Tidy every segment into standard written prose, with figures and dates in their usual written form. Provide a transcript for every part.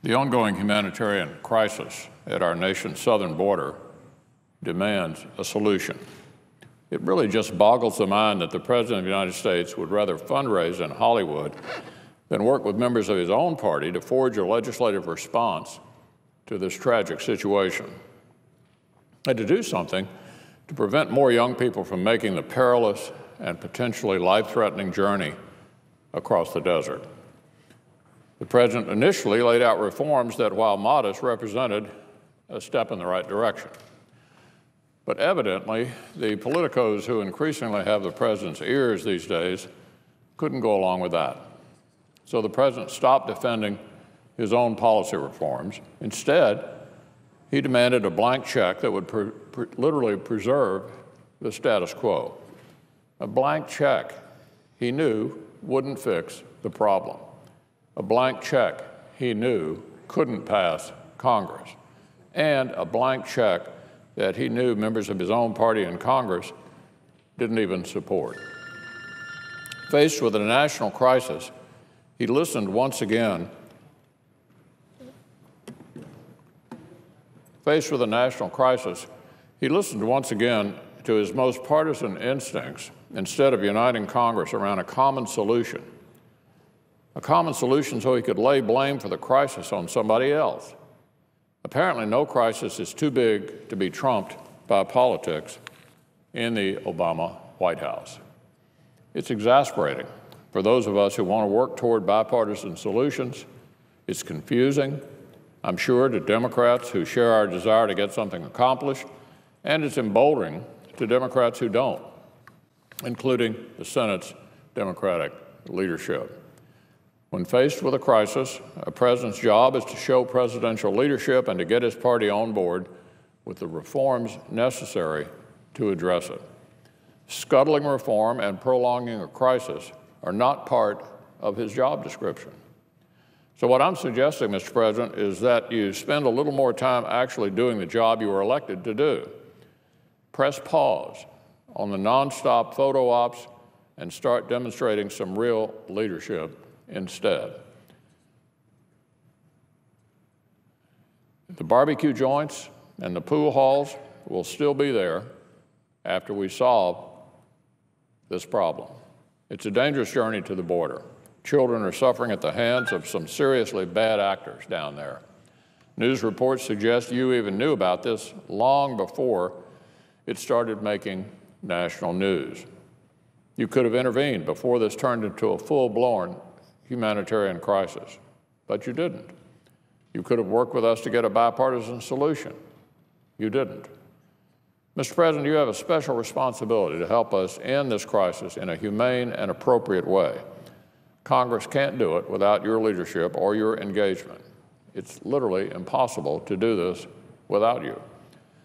The ongoing humanitarian crisis at our nation's southern border demands a solution. It really just boggles the mind that the President of the United States would rather fundraise in Hollywood than work with members of his own party to forge a legislative response to this tragic situation, and to do something to prevent more young people from making the perilous and potentially life-threatening journey across the desert. The President initially laid out reforms that, while modest, represented a step in the right direction. But evidently, the politicos who increasingly have the President's ears these days couldn't go along with that. So the President stopped defending his own policy reforms. Instead, he demanded a blank check that would literally preserve the status quo. A blank check he knew wouldn't fix the problem. A blank check he knew couldn't pass Congress. And a blank check that he knew members of his own party in Congress didn't even support. Faced with a national crisis, he listened once again. Faced with a national crisis, he listened once again to his most partisan instincts instead of uniting Congress around a common solution. A common solution so he could lay blame for the crisis on somebody else. Apparently, no crisis is too big to be trumped by politics in the Obama White House. It's exasperating for those of us who want to work toward bipartisan solutions. It's confusing, I'm sure, to Democrats who share our desire to get something accomplished, and it's emboldening to Democrats who don't, including the Senate's Democratic leadership. When faced with a crisis, a president's job is to show presidential leadership and to get his party on board with the reforms necessary to address it. Scuttling reform and prolonging a crisis are not part of his job description. So what I'm suggesting, Mr. President, is that you spend a little more time actually doing the job you were elected to do. Press pause on the nonstop photo ops and start demonstrating some real leadership instead. The barbecue joints and the pool halls will still be there after we solve this problem. It's a dangerous journey to the border. Children are suffering at the hands of some seriously bad actors down there. News reports suggest you even knew about this long before it started making national news. You could have intervened before this turned into a full-blown humanitarian crisis, but you didn't. You could have worked with us to get a bipartisan solution. You didn't. Mr. President, you have a special responsibility to help us end this crisis in a humane and appropriate way. Congress can't do it without your leadership or your engagement. It's literally impossible to do this without you.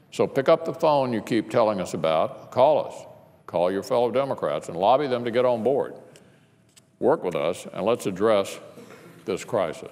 So pick up the phone you keep telling us about, call us, call your fellow Democrats, and lobby them to get on board. Work with us, and let's address this crisis.